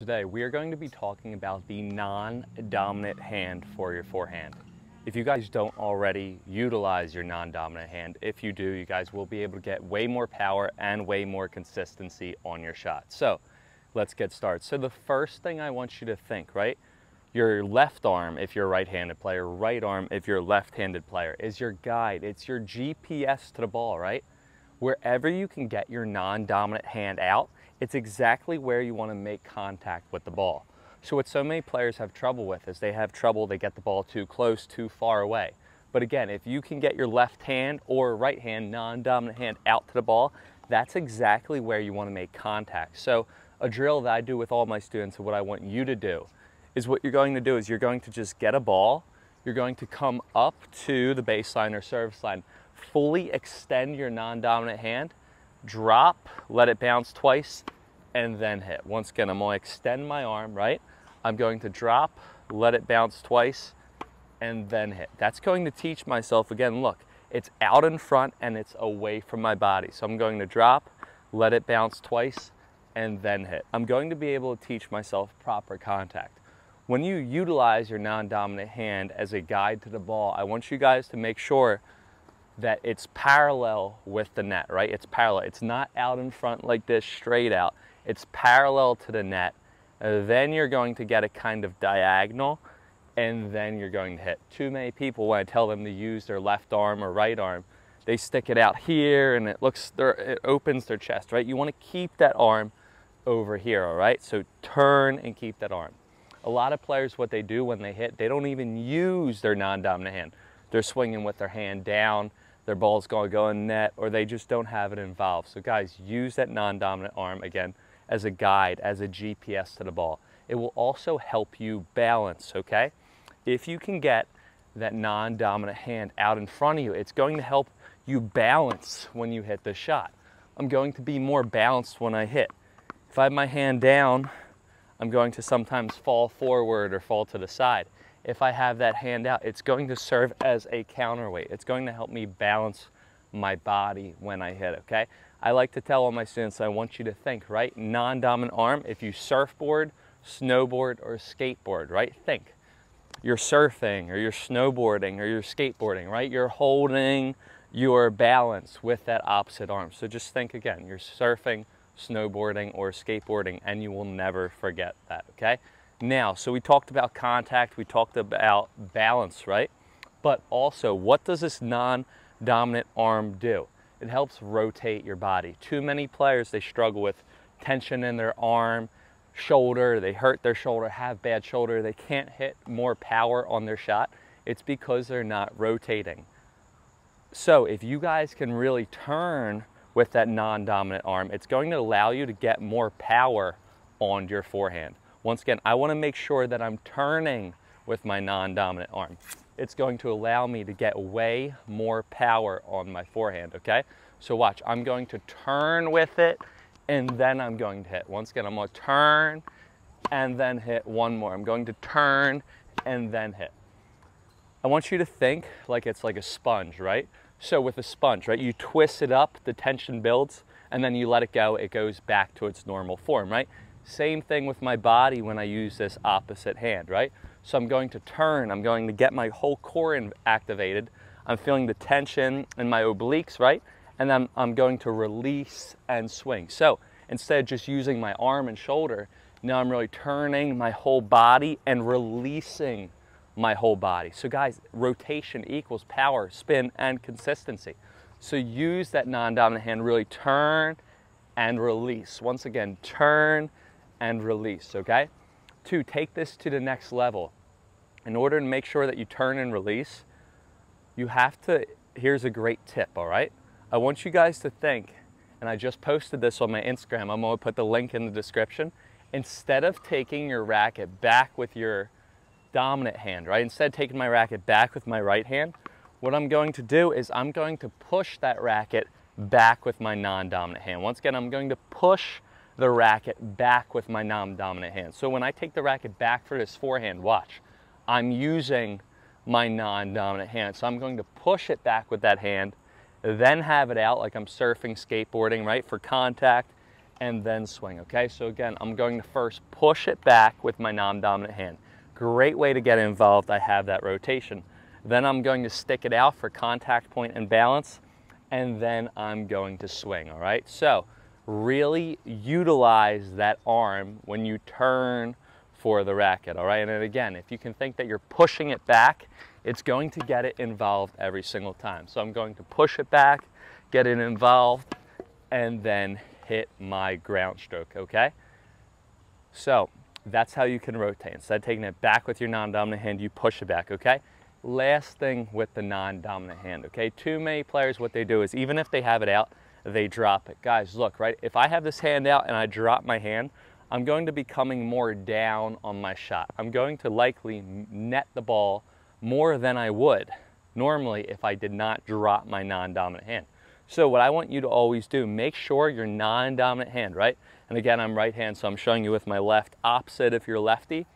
Today we are going to be talking about the non-dominant hand for your forehand. If you guys don't already utilize your non-dominant hand, if you do, you guys will be able to get way more power and way more consistency on your shot. So let's get started. So the first thing I want you to think, right? Your left arm, if you're a right-handed player, right arm, if you're a left-handed player, is your guide. It's your GPS to the ball, right? Wherever you can get your non-dominant hand out, it's exactly where you want to make contact with the ball. So what so many players have trouble with is they get the ball too close, too far away. But again, if you can get your left hand or right hand, non-dominant hand out to the ball, that's exactly where you want to make contact. So a drill that I do with all my students, and what I want you to do, is what you're going to do is you're going to just get a ball, you're going to come up to the baseline or service line, fully extend your non-dominant hand, drop, let it bounce twice, and then hit. Once again, I'm going to extend my arm, right? I'm going to drop, let it bounce twice, and then hit. That's going to teach myself, again, look, it's out in front and it's away from my body. So I'm going to drop, let it bounce twice, and then hit. I'm going to be able to teach myself proper contact. When you utilize your non-dominant hand as a guide to the ball, I want you guys to make sure that it's parallel with the net, right? It's parallel. It's not out in front like this, straight out. It's parallel to the net. Then you're going to get a kind of diagonal, and then you're going to hit. Too many people, when I tell them to use their left arm or right arm, they stick it out here, and it opens their chest, right? You want to keep that arm over here, all right? So turn and keep that arm. A lot of players, what they do when they hit, they don't even use their non-dominant hand. They're swinging with their hand down, their ball's going to go in net, or they just don't have it involved. So guys, use that non-dominant arm, again, as a guide, as a GPS to the ball. It will also help you balance, okay? If you can get that non-dominant hand out in front of you, it's going to help you balance when you hit the shot. I'm going to be more balanced when I hit. If I have my hand down, I'm going to sometimes fall forward or fall to the side. If I have that hand out, it's going to serve as a counterweight. It's going to help me balance my body when I hit, okay? I like to tell all my students, I want you to think, right? Non-dominant arm, if you surfboard, snowboard, or skateboard, right? Think. You're surfing, or you're snowboarding, or you're skateboarding, right? You're holding your balance with that opposite arm. So just think again, you're surfing, snowboarding, or skateboarding, and you will never forget that, okay? Now, so we talked about contact, we talked about balance, right? But also, what does this non-dominant arm do? It helps rotate your body. Too many players, they struggle with tension in their arm, shoulder, they hurt their shoulder, have bad shoulder, they can't hit more power on their shot. It's because they're not rotating. So if you guys can really turn with that non-dominant arm, it's going to allow you to get more power on your forehand. Once again, I want to make sure that I'm turning with my non-dominant arm. It's going to allow me to get way more power on my forehand, okay? So watch, I'm going to turn with it, and then I'm going to hit. Once again, I'm going to turn and then hit one more. I'm going to turn and then hit. I want you to think like it's like a sponge, right? So with a sponge, right, you twist it up, the tension builds, and then you let it go, it goes back to its normal form, right? Same thing with my body when I use this opposite hand, right? So I'm going to turn, I'm going to get my whole core activated. I'm feeling the tension in my obliques, right? And then I'm going to release and swing. So instead of just using my arm and shoulder, now I'm really turning my whole body and releasing my whole body. So guys, rotation equals power, spin, and consistency. So use that non-dominant hand, really turn and release. Once again, turn and release, okay? 2, take this to the next level. In order to make sure that you turn and release, you have to, here's a great tip, all right? I want you guys to think, and I just posted this on my Instagram, I'm gonna put the link in the description. Instead of taking your racket back with your dominant hand, right? Instead of taking my racket back with my right hand, what I'm going to do is I'm going to push that racket back with my non-dominant hand. Once again, I'm going to push the racket back with my non-dominant hand. So when I take the racket back for this forehand, watch, I'm using my non-dominant hand. So I'm going to push it back with that hand, then have it out like I'm surfing, skateboarding, right, for contact, and then swing, okay? So again, I'm going to first push it back with my non-dominant hand. Great way to get involved. I have that rotation. Then I'm going to stick it out for contact point and balance, and then I'm going to swing, all right? So really utilize that arm when you turn for the racket, all right? And then again, if you can think that you're pushing it back, it's going to get it involved every single time. So I'm going to push it back, get it involved, and then hit my ground stroke, okay? So that's how you can rotate. Instead of taking it back with your non-dominant hand, you push it back, okay? Last thing with the non-dominant hand, okay? Too many players, what they do is even if they have it out, they drop it. Guys, look, right? If I have this hand out and I drop my hand, I'm going to be coming more down on my shot. I'm going to likely net the ball more than I would normally if I did not drop my non-dominant hand. So what I want you to always do, make sure your non-dominant hand, right? And again, I'm right hand, so I'm showing you with my left, opposite if you're lefty.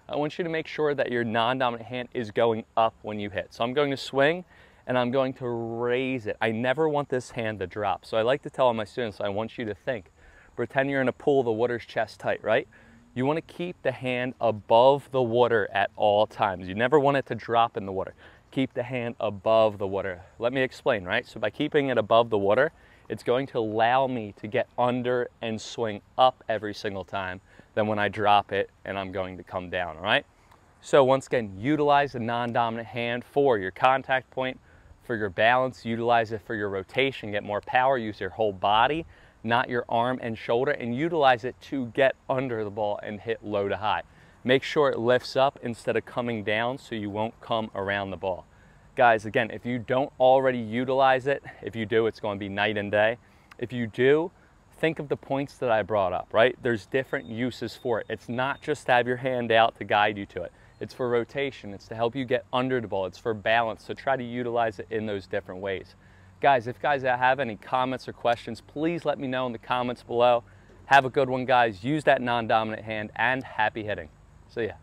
I want you to make sure that your non-dominant hand is going up when you hit. So I'm going to swing and I'm going to raise it. I never want this hand to drop. So I like to tell all my students, I want you to think, pretend you're in a pool, the water's chest tight, right? You want to keep the hand above the water at all times. You never want it to drop in the water. Keep the hand above the water. Let me explain, right? So by keeping it above the water, it's going to allow me to get under and swing up every single time than when I drop it and I'm going to come down, all right? So once again, utilize the non-dominant hand for your contact point, for your balance, utilize it for your rotation, get more power, use your whole body, not your arm and shoulder, and utilize it to get under the ball and hit low to high. Make sure it lifts up instead of coming down so you won't come around the ball. Guys, again, if you don't already utilize it, if you do, it's going to be night and day. If you do, think of the points that I brought up, right? There's different uses for it. It's not just to have your hand out to guide you to it. It's for rotation. It's to help you get under the ball. It's for balance. So try to utilize it in those different ways. Guys, if guys have any comments or questions, please let me know in the comments below. Have a good one, guys. Use that non-dominant hand, and happy hitting. See ya.